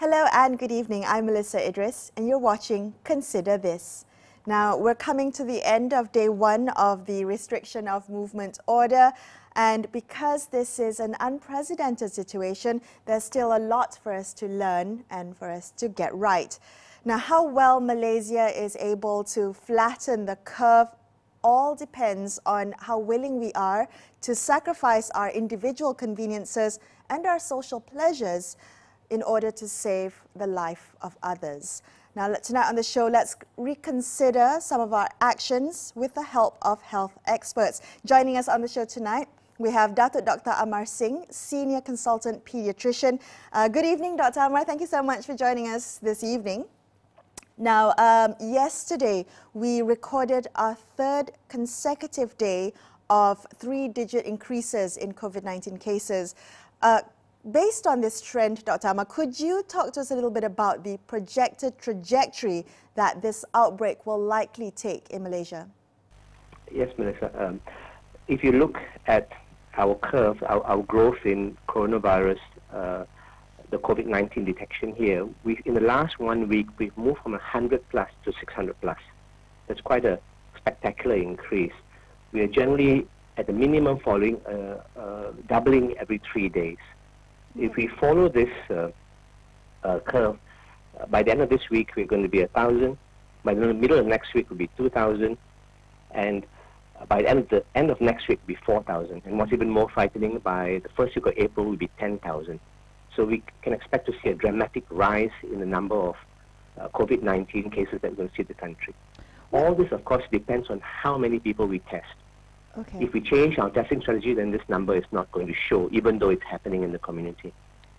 Hello and good evening. I'm Melisa Idris and you're watching Consider This. Now, we're coming to the end of day one of the restriction of movement order, and because this is an unprecedented situation, there's still a lot for us to learn and for us to get right. Now, how well Malaysia is able to flatten the curve all depends on how willing we are to sacrifice our individual conveniences and our social pleasures in order to save the life of others. Now, tonight on the show, let's reconsider some of our actions with the help of health experts. Joining us on the show tonight, we have Dato Dr Amar-Singh, Senior Consultant Paediatrician. Good evening, Dr. Amar. Thank you so much for joining us this evening. Now, yesterday, we recorded our third consecutive day of three-digit increases in COVID-19 cases. Based on this trend, Dr. Amar, could you talk to us a little bit about the projected trajectory that this outbreak will likely take in Malaysia? Yes, Melissa. If you look at our curve, our growth in coronavirus, the COVID-19 detection here, in the last 1 week, we've moved from 100 plus to 600 plus. That's quite a spectacular increase. We are generally, at the minimum, following doubling every 3 days. If we follow this curve, by the end of this week, we're going to be 1,000. By the middle of next week, we'll be 2,000. And by the end of next week, we'll be 4,000. And what's even more frightening, by the first week of April, we'll be 10,000. So we can expect to see a dramatic rise in the number of COVID-19 cases that we're going to see in the country. All this, of course, depends on how many people we test. Okay. If we change our testing strategy, then this number is not going to show, even though it's happening in the community.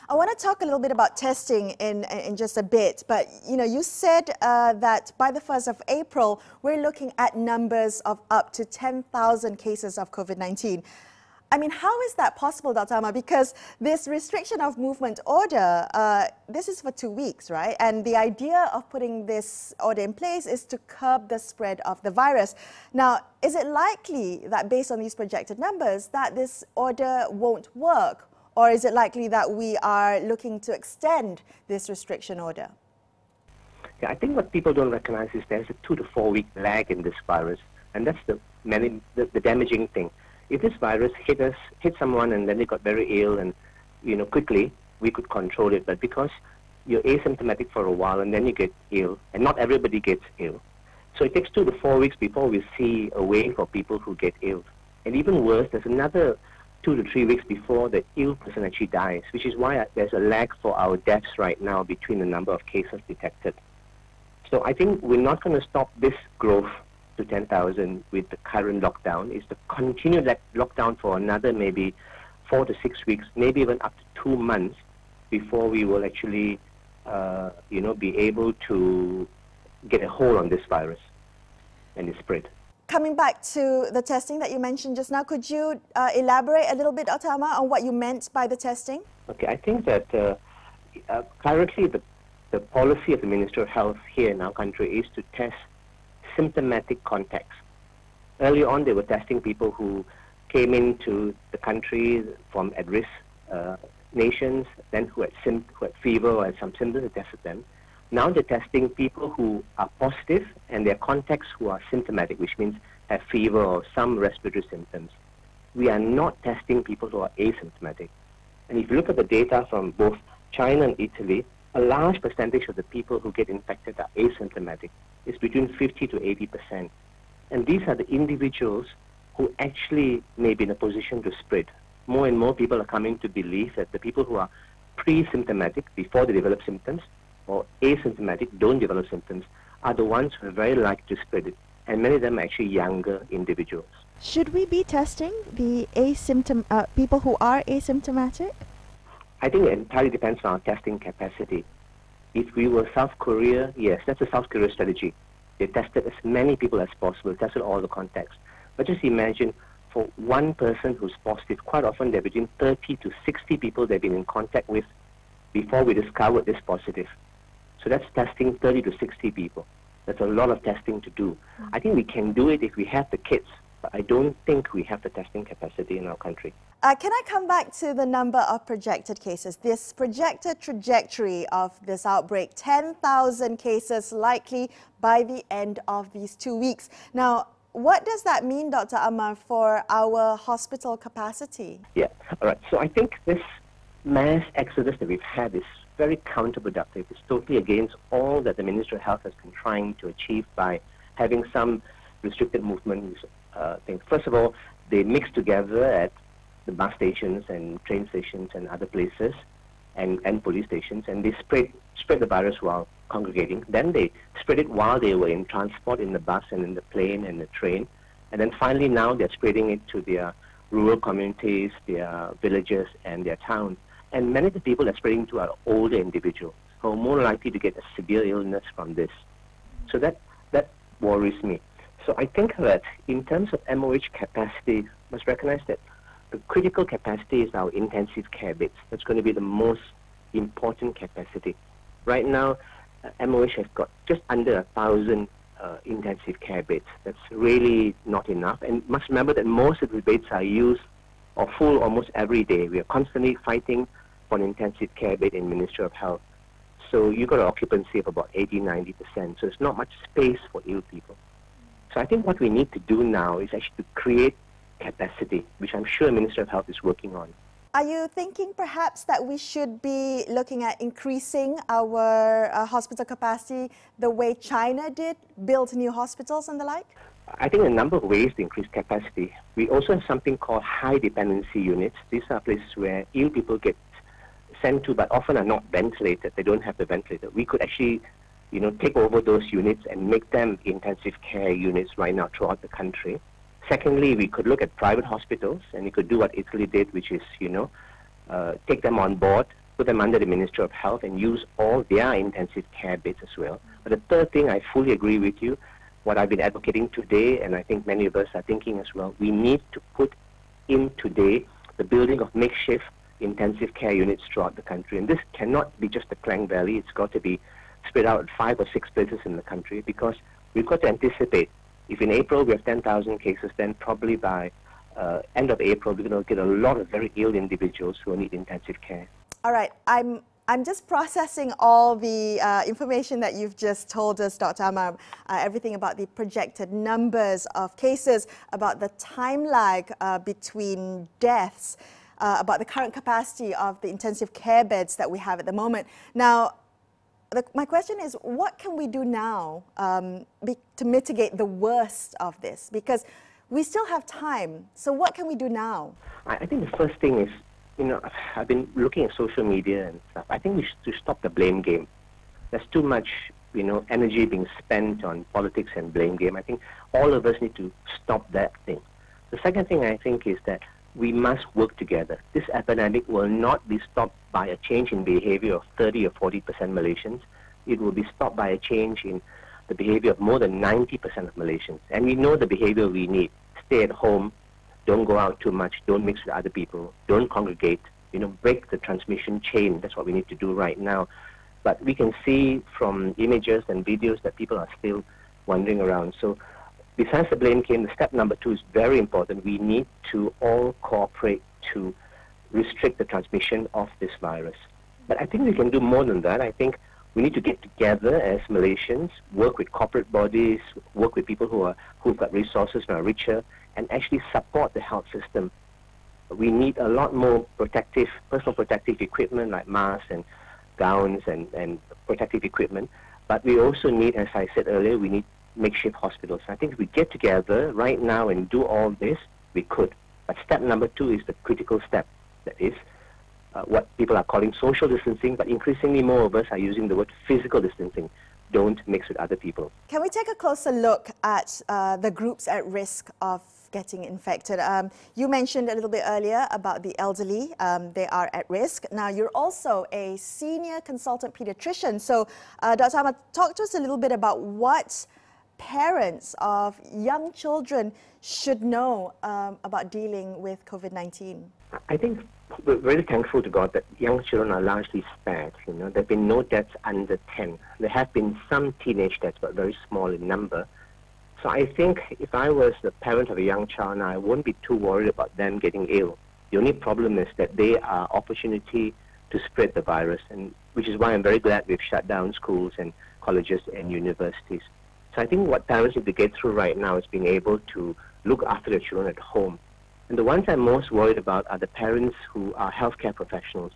I want to talk a little bit about testing in just a bit, but you said that by the 1st of April, we're looking at numbers of up to 10,000 cases of COVID-19. I mean, how is that possible, Dr. Amar? Because this restriction of movement order, this is for 2 weeks, right? And the idea of putting this order in place is to curb the spread of the virus. Now, is it likely that based on these projected numbers that this order won't work? Or is it likely that we are looking to extend this restriction order? Yeah, I think what people don't recognize is there's a 2 to 4 week lag in this virus. And that's the damaging thing. If this virus hit someone and then they got very ill and, quickly, we could control it. But because you're asymptomatic for a while and then you get ill, and not everybody gets ill. So it takes 2 to 4 weeks before we see a way for people who get ill. And even worse, there's another 2 to 3 weeks before the ill person actually dies, which is why there's a lag for our deaths right now between the number of cases detected. So I think we're not going to stop this growth to 10,000 with the current lockdown. Is to continue that lockdown for another maybe 4 to 6 weeks, maybe even up to 2 months before we will actually, be able to get a hold on this virus and its spread. Coming back to the testing that you mentioned just now, could you elaborate a little bit, Dr. Amar, on what you meant by the testing? Okay, I think that currently the policy of the Ministry of Health here in our country is to test symptomatic contacts. Early on, they were testing people who came into the country from at-risk nations, then who had fever or had some symptoms, they tested them. Now they're testing people who are positive and their contacts who are symptomatic, which means have fever or some respiratory symptoms. We are not testing people who are asymptomatic. And if you look at the data from both China and Italy, a large percentage of the people who get infected are asymptomatic. It's between 50 to 80%. And these are the individuals who actually may be in a position to spread. More and more people are coming to believe that the people who are pre-symptomatic before they develop symptoms or asymptomatic, don't develop symptoms, are the ones who are very likely to spread it. And many of them are actually younger individuals. Should we be testing the people who are asymptomatic? I think it entirely depends on our testing capacity. If we were South Korea, yes, that's a South Korea strategy. They tested as many people as possible, tested all the contacts. But just imagine, for one person who's positive, quite often they're between 30 to 60 people they've been in contact with before we discovered this positive. So that's testing 30 to 60 people. That's a lot of testing to do. I think we can do it if we have the kits, but I don't think we have the testing capacity in our country. Can I come back to the number of projected cases? This projected trajectory of this outbreak, 10,000 cases likely by the end of these 2 weeks. Now, what does that mean, Dr. Amar, for our hospital capacity? Yeah, all right. So I think this mass exodus that we've had is very counterproductive. It's totally against all that the Ministry of Health has been trying to achieve by having some restricted movements. Things. First of all, they mix together at the bus stations and train stations and other places and police stations, and they spread the virus while congregating. Then they spread it while they were in transport, in the bus and in the plane and the train. And then finally now they're spreading it to their rural communities, their villages and their towns. And many of the people they're spreading to are older individuals who are more likely to get a severe illness from this. So that worries me. So I think that in terms of MOH capacity, must recognize that the critical capacity is our intensive care beds. That's going to be the most important capacity. Right now, MOH has got just under 1,000 intensive care beds. That's really not enough. And must remember that most of the beds are used or full almost every day. We are constantly fighting for an intensive care bed in Ministry of Health. So you've got an occupancy of about 80-90%. So there's not much space for ill people. So I think what we need to do now is actually to create capacity, which I'm sure the Ministry of Health is working on. Are you thinking perhaps that we should be looking at increasing our hospital capacity the way China did, build new hospitals and the like? I think a number of ways to increase capacity. We also have something called high dependency units. These are places where ill people get sent to, but often are not ventilated. They don't have the ventilator. We could actually, take over those units and make them intensive care units right now throughout the country. Secondly, we could look at private hospitals, and we could do what Italy did, which is, take them on board, put them under the Ministry of Health, and use all their intensive care beds as well. But the third thing, I fully agree with you, what I've been advocating today, and I think many of us are thinking as well, we need to put in today the building of makeshift intensive care units throughout the country. And this cannot be just the Klang Valley. It's got to be spread out at 5 or 6 places in the country, because we've got to anticipate. If in April we have 10,000 cases, then probably by end of April we're going to get a lot of very ill individuals who need intensive care. All right, I'm just processing all the information that you've just told us, Dr. Amar, everything about the projected numbers of cases, about the time lag between deaths, about the current capacity of the intensive care beds that we have at the moment. Now, my question is, what can we do now to mitigate the worst of this? Because we still have time. So what can we do now? I think the first thing is, I've been looking at social media and stuff. I think we should stop the blame game. There's too much, energy being spent on politics and blame game. I think all of us need to stop that thing. The second thing I think is that we must work together. This epidemic will not be stopped by a change in behavior of 30 or 40% Malaysians. It will be stopped by a change in the behavior of more than 90% of Malaysians. And we know the behavior we need. Stay at home, don't go out too much, don't mix with other people, don't congregate, break the transmission chain. That's what we need to do right now. But we can see from images and videos that people are still wandering around. So besides the blame game, the step number 2 is very important. We need to all cooperate to restrict the transmission of this virus. But I think we can do more than that. I think we need to get together as Malaysians, work with corporate bodies, work with people who've got resources and are richer, and actually support the health system. We need a lot more personal protective equipment like masks and gowns and protective equipment. But we also need, as I said earlier, we need makeshift hospitals. I think if we get together right now and do all this, we could. But step number 2 is the critical step. That is what people are calling social distancing, but increasingly more of us are using the word physical distancing. Don't mix with other people. Can we take a closer look at the groups at risk of getting infected? You mentioned a little bit earlier about the elderly. They are at risk. Now, you're also a senior consultant paediatrician. So, Dr. Amar, talk to us a little bit about what parents of young children should know about dealing with COVID-19. I think we're very thankful to God that young children are largely spared. There have been no deaths under 10. There have been some teenage deaths, but very small in number. So I think if I was the parent of a young child now, I wouldn't be too worried about them getting ill. The only problem is that they are opportunity to spread the virus, and which is why I'm very glad we've shut down schools and colleges and universities. So I think what parents need to get through right now is being able to look after their children at home. And the ones I'm most worried about are the parents who are healthcare professionals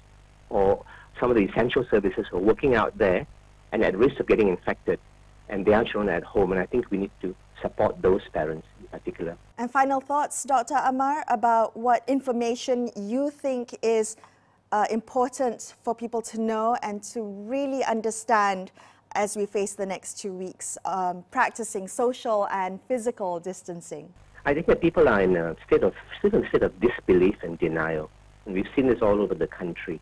or some of the essential services who are working out there and at risk of getting infected, and their children are at home. And I think we need to support those parents in particular. And final thoughts, Dr. Amar, about what information you think is important for people to know and to really understand as we face the next 2 weeks, practicing social and physical distancing? I think that people are in a state of disbelief and denial. And we've seen this all over the country.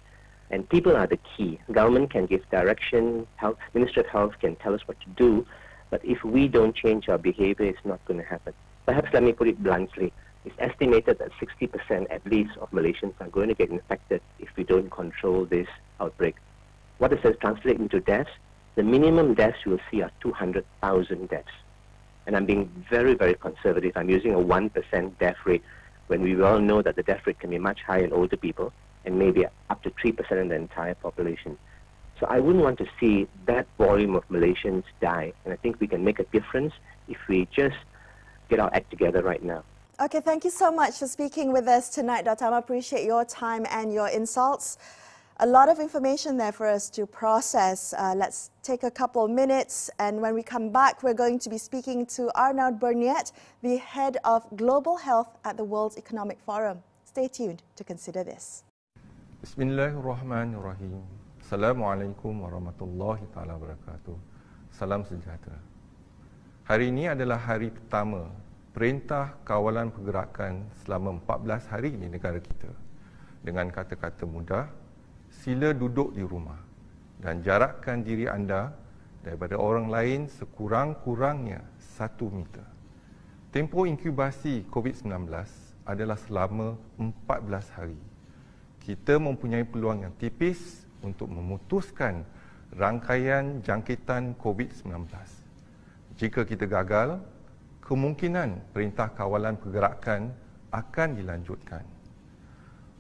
And people are the key. Government can give direction, Ministry of Health can tell us what to do, but if we don't change our behavior, it's not going to happen. Perhaps let me put it bluntly. It's estimated that 60% at least of Malaysians are going to get infected if we don't control this outbreak. What does that translate into deaths? The minimum deaths you will see are 200,000 deaths. And I'm being very, very conservative. I'm using a 1% death rate when we all know that the death rate can be much higher in older people and maybe up to 3% in the entire population. So I wouldn't want to see that volume of Malaysians die. And I think we can make a difference if we just get our act together right now. Okay, thank you so much for speaking with us tonight, Dr. Amar. Appreciate your time and your insults. A lot of information there for us to process. Let's take a couple of minutes, and when we come back, we're going to be speaking to Arnaud Bernaert, the head of Global Health at the World Economic Forum. Stay tuned to consider this. Bismillahirrahmanirrahim. Assalamualaikum warahmatullahi taala wabarakatuh. Salam sejahtera. Hari ini adalah hari pertama Perintah Kawalan Pergerakan selama 14 hari di negara kita. Dengan kata-kata mudah, sila duduk di rumah dan jarakkan diri anda daripada orang lain sekurang-kurangnya 1 meter. Tempoh inkubasi COVID-19 adalah selama 14 hari. Kita mempunyai peluang yang tipis untuk memutuskan rangkaian jangkitan COVID-19. Jika kita gagal, kemungkinan Perintah Kawalan Pergerakan akan dilanjutkan.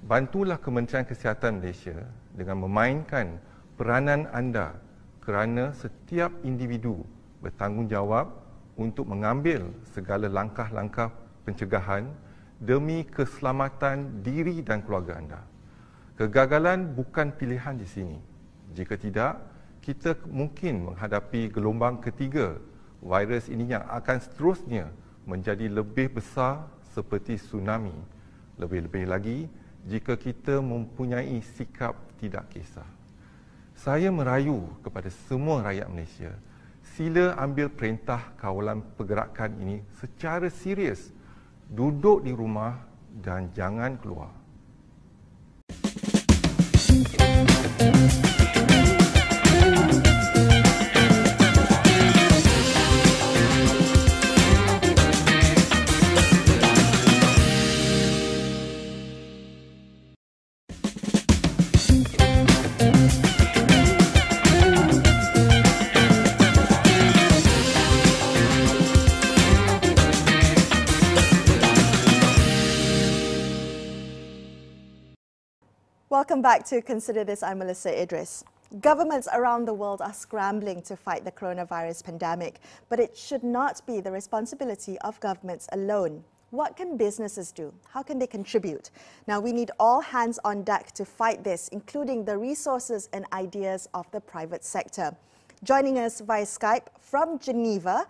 Bantulah Kementerian Kesihatan Malaysia dengan memainkan peranan anda kerana setiap individu bertanggungjawab untuk mengambil segala langkah-langkah pencegahan demi keselamatan diri dan keluarga anda. Kegagalan bukan pilihan di sini. Jika tidak, kita mungkin menghadapi gelombang ketiga virus ini yang akan seterusnya menjadi lebih besar seperti tsunami. Lebih-lebih lagi, jika kita mempunyai sikap tidak kisah. Saya merayu kepada semua rakyat Malaysia, sila ambil Perintah Kawalan Pergerakan ini secara serius. Duduk di rumah dan jangan keluar. Welcome back to Consider This. I'm Melisa Idris. Governments around the world are scrambling to fight the coronavirus pandemic, but it should not be the responsibility of governments alone. What can businesses do? How can they contribute? Now, we need all hands on deck to fight this, including the resources and ideas of the private sector. Joining us via Skype from Geneva,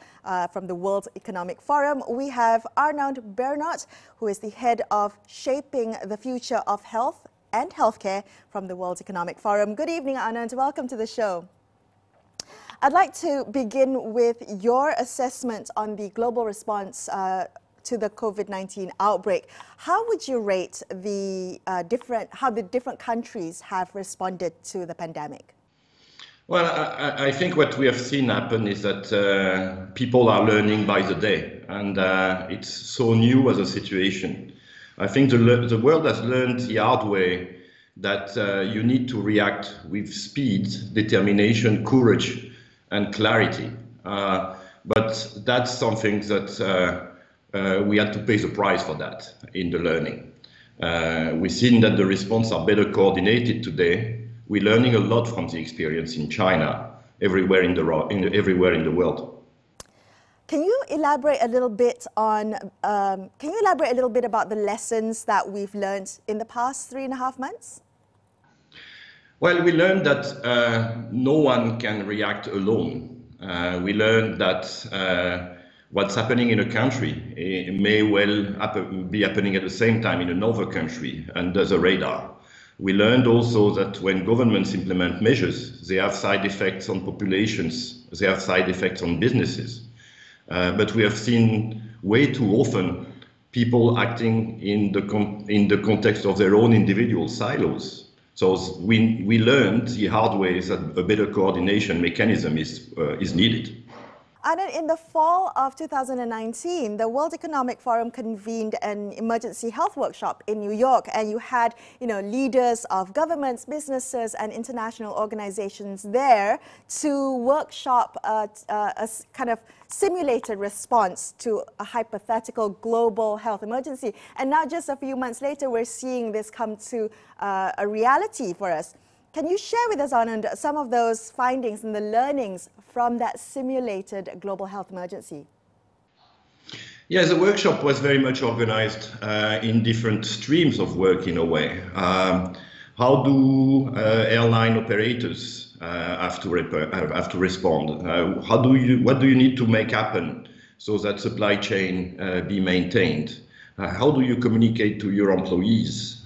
from the World Economic Forum, we have Arnaud Bernaert, who is the head of Shaping the Future of Health and Healthcare from the World Economic Forum. Good evening, Arnaud. Welcome to the show. I'd like to begin with your assessment on the global response to the COVID-19 outbreak. How would you rate how the different countries have responded to the pandemic? Well, I think what we have seen happen is that people are learning by the day, and it's so new as a situation. I think the world has learned the hard way that you need to react with speed, determination, courage, and clarity. But that's something that we had to pay the price for that in the learning. We've seen that the response are better coordinated today. We're learning a lot from the experience in China, everywhere in the world. Can you elaborate a little bit about the lessons that we've learned in the past 3.5 months? Well, we learned that no one can react alone. We learned that what's happening in a country may well be happening at the same time in another country under the radar. We learned also that when governments implement measures, they have side effects on populations, they have side effects on businesses. But we have seen way too often people acting in the context of their own individual silos. So we learned the hard way that a better coordination mechanism is needed. And in the fall of 2019, the World Economic Forum convened an emergency health workshop in New York, and you had, leaders of governments, businesses, and international organizations there to workshop a kind of simulated response to a hypothetical global health emergency. And now, just a few months later, we're seeing this come to a reality for us. Can you share with us, Arnaud, some of those findings and the learnings from that simulated global health emergency? Yes, the workshop was very much organized in different streams of work in a way. How do airline operators have to respond? What do you need to make happen so that supply chain be maintained? How do you communicate to your employees?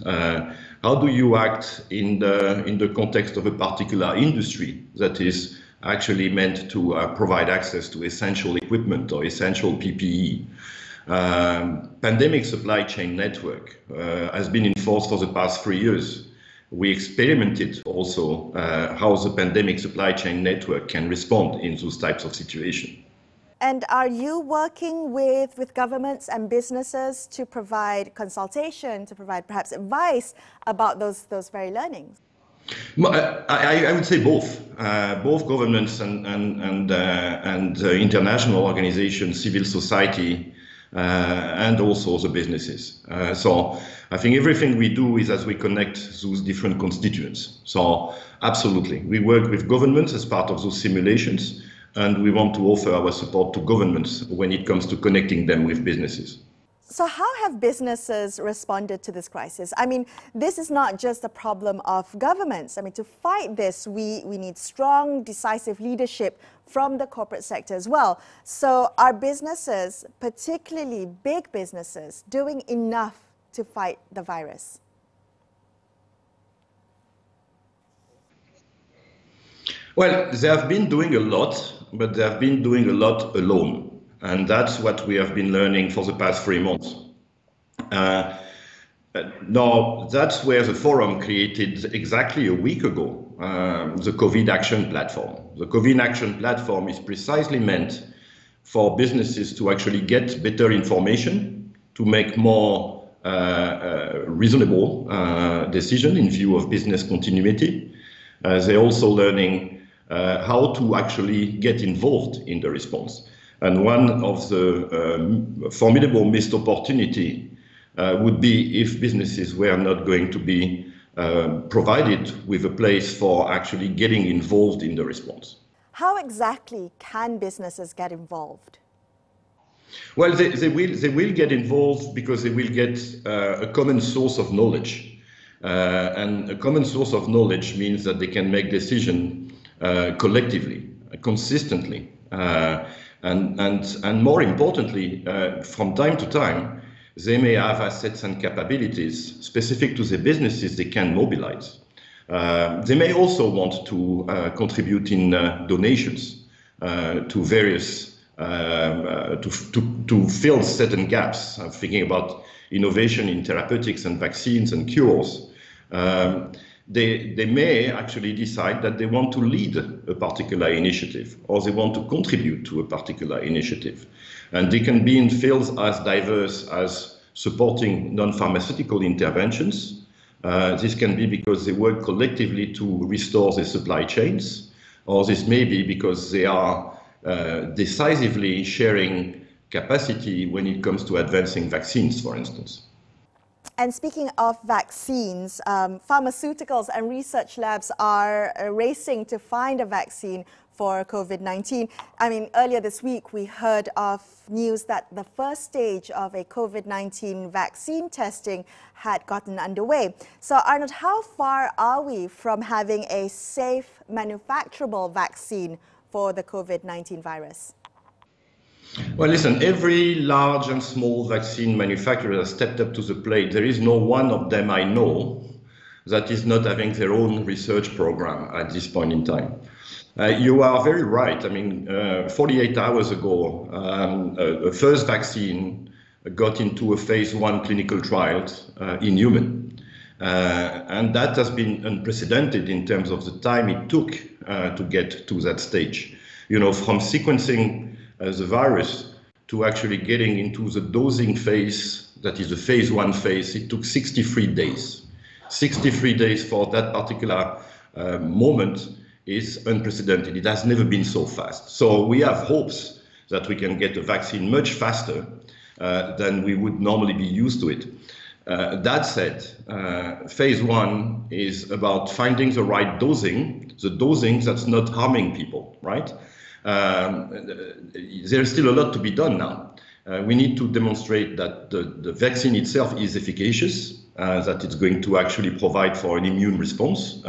How do you act in the context of a particular industry that is actually meant to provide access to essential equipment or essential PPE? Pandemic supply chain network has been in force for the past 3 years. We experimented also how the pandemic supply chain network can respond in those types of situations. And are you working with governments and businesses to provide consultation, to provide perhaps advice about those very learnings? I would say both. Both governments and international organizations, civil society, and also the businesses. So I think everything we do is as we connect those different constituents. So absolutely, we work with governments as part of those simulations, and we want to offer our support to governments when it comes to connecting them with businesses. So how have businesses responded to this crisis? I mean, this is not just a problem of governments. I mean, to fight this, we need strong, decisive leadership from the corporate sector as well. So are businesses, particularly big businesses, doing enough to fight the virus? Well, they have been doing a lot, but they have been doing a lot alone. And that's what we have been learning for the past 3 months. Now, that's where the forum created exactly a week ago the COVID Action Platform. The COVID Action Platform is precisely meant for businesses to actually get better information, to make more reasonable decisions in view of business continuity. They're also learning how to actually get involved in the response. And one of the formidable missed opportunity would be if businesses were not going to be provided with a place for actually getting involved in the response. How exactly can businesses get involved? Well, they will get involved because they will get a common source of knowledge. And a common source of knowledge means that they can make decisions collectively, consistently, and more importantly, from time to time, they may have assets and capabilities specific to the businesses they can mobilize. They may also want to contribute in donations to various, to fill certain gaps. I'm thinking about innovation in therapeutics and vaccines and cures. They may actually decide that they want to lead a particular initiative, or they want to contribute to a particular initiative. And they can be in fields as diverse as supporting non-pharmaceutical interventions. This can be because they work collectively to restore the supply chains, or this may be because they are decisively sharing capacity when it comes to advancing vaccines, for instance. And speaking of vaccines, pharmaceuticals and research labs are racing to find a vaccine for COVID-19. I mean, earlier this week, we heard of news that the first stage of a COVID-19 vaccine testing had gotten underway. So, Arnaud, how far are we from having a safe, manufacturable vaccine for the COVID-19 virus? Well, listen, every large and small vaccine manufacturer has stepped up to the plate. There is no one of them I know that is not having their own research program at this point in time. You are very right. I mean, 48 hours ago, a first vaccine got into a phase 1 clinical trial in human. And that has been unprecedented in terms of the time it took to get to that stage. You know, from sequencing the virus to actually getting into the dosing phase, that is the phase 1 phase, it took 63 days. 63 days for that particular moment is unprecedented. It has never been so fast. So we have hopes that we can get a vaccine much faster than we would normally be used to it. That said, phase 1 is about finding the right dosing, the dosing that's not harming people, right? There's still a lot to be done now. We need to demonstrate that the vaccine itself is efficacious, that it's going to actually provide for an immune response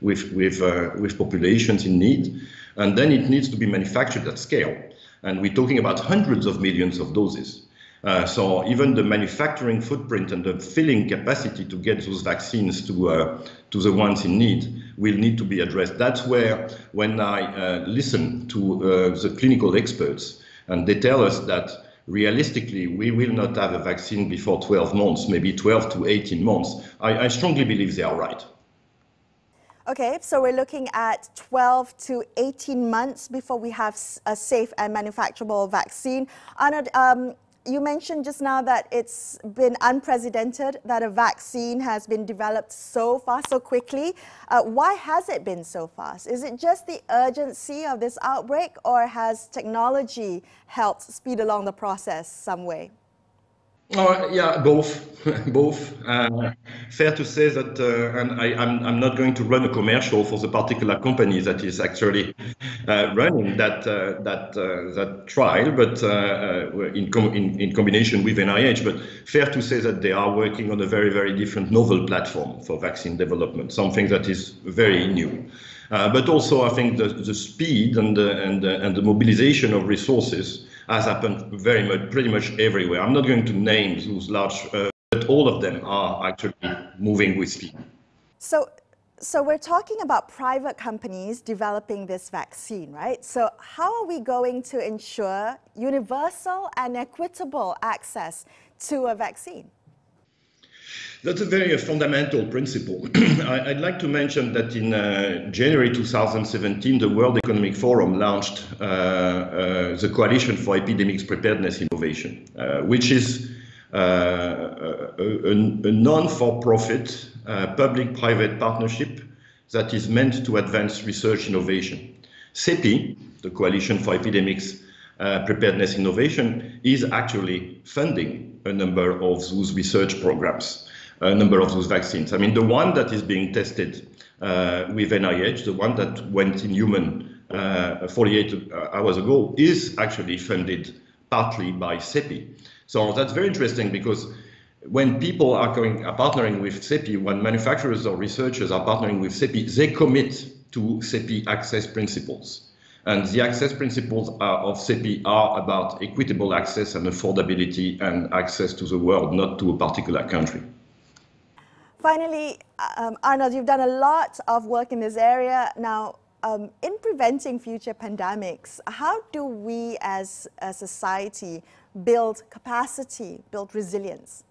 with populations in need, and then it needs to be manufactured at scale. And we're talking about hundreds of millions of doses. So even the manufacturing footprint and the filling capacity to get those vaccines to the ones in need will need to be addressed. That's where, when I listen to the clinical experts, and they tell us that realistically we will not have a vaccine before 12 months, maybe 12 to 18 months, I strongly believe they are right. Okay, so we're looking at 12 to 18 months before we have a safe and manufacturable vaccine. Arnaud, you mentioned just now that it's been unprecedented that a vaccine has been developed so fast, so quickly. Why has it been so fast? Is it just the urgency of this outbreak, or has technology helped speed along the process some way? Oh, yeah, both. Both. Fair to say that, and I'm not going to run a commercial for the particular company that is actually running that trial, but in combination with NIH. But fair to say that they are working on a very, very different novel platform for vaccine development, something that is very new. But also, I think the speed and the mobilization of resources has happened pretty much everywhere. I'm not going to name those large, but all of them are actually moving with speed. So we're talking about private companies developing this vaccine, right? So how are we going to ensure universal and equitable access to a vaccine? That's a very fundamental principle. I'd like to mention that in January 2017, the World Economic Forum launched the Coalition for Epidemics Preparedness Innovation, which is a non-for-profit public-private partnership that is meant to advance research innovation. CEPI, the Coalition for Epidemics Preparedness Innovation, is actually funding a number of those research programs, a number of those vaccines. I mean, the one that is being tested with NIH, the one that went in human 48 hours ago, is actually funded partly by CEPI. So that's very interesting, because when people are partnering with CEPI, when manufacturers or researchers are partnering with CEPI, they commit to CEPI access principles. And the access principles of CEPI are about equitable access and affordability and access to the world, not to a particular country. Finally, Arnaud, you've done a lot of work in this area. Now, in preventing future pandemics, how do we as a society build capacity, build resilience?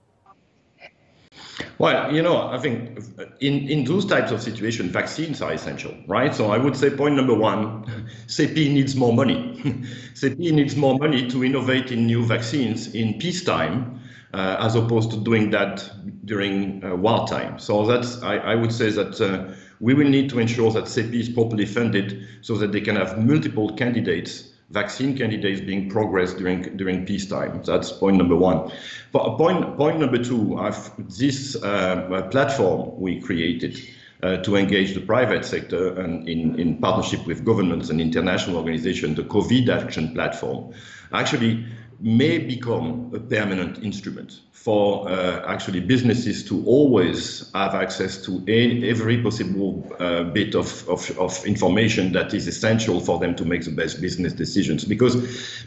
Well, you know, I think in those types of situations, vaccines are essential, right? So I would say point number one, CEPI needs more money. CEPI needs more money to innovate in new vaccines in peacetime, as opposed to doing that during wartime. So that's, I would say that we will need to ensure that CEPI is properly funded so that they can have multiple candidates vaccine candidates being progressed during peacetime. That's point number one. But point number two, this platform we created to engage the private sector and in partnership with governments and international organizations, the COVID Action Platform, actually may become a permanent instrument for actually businesses to always have access to every possible bit of information that is essential for them to make the best business decisions. Because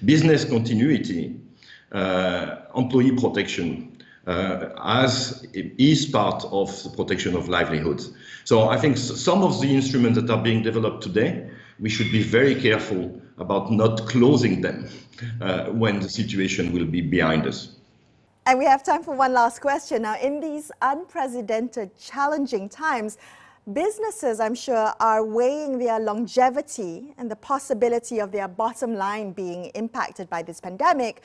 business continuity, employee protection, is part of the protection of livelihoods. So I think some of the instruments that are being developed today, we should be very careful about not closing them when the situation will be behind us. And we have time for one last question. Now, in these unprecedented, challenging times, businesses, I'm sure, are weighing their longevity and the possibility of their bottom line being impacted by this pandemic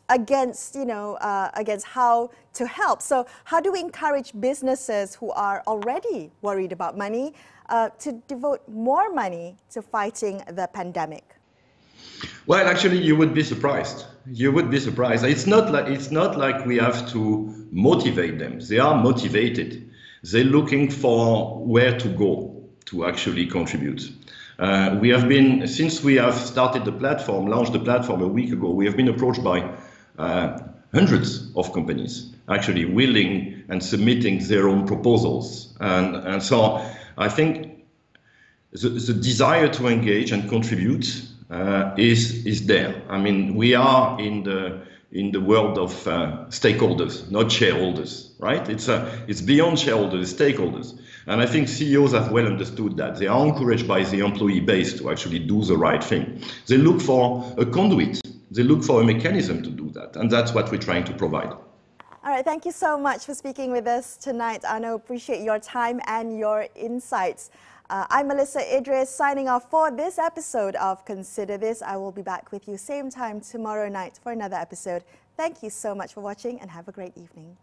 against, against how to help. So how do we encourage businesses who are already worried about money to devote more money to fighting the pandemic? Well, actually, you would be surprised. You would be surprised. It's not like we have to motivate them. They are motivated. They're looking for where to go to actually contribute. We have been, since we have started the platform, launched the platform a week ago, we have been approached by hundreds of companies actually willing and submitting their own proposals. And so I think the desire to engage and contribute is there. I mean, we are in the world of stakeholders, not shareholders, right? It's beyond shareholders, it's stakeholders. And I think CEOs have well understood that. They are encouraged by the employee base to actually do the right thing. They look for a conduit. They look for a mechanism to do that. And that's what we're trying to provide. All right, thank you so much for speaking with us tonight, Arnaud. Appreciate your time and your insights. I'm Melisa Idris, signing off for this episode of Consider This. I will be back with you same time tomorrow night for another episode. Thank you so much for watching and have a great evening.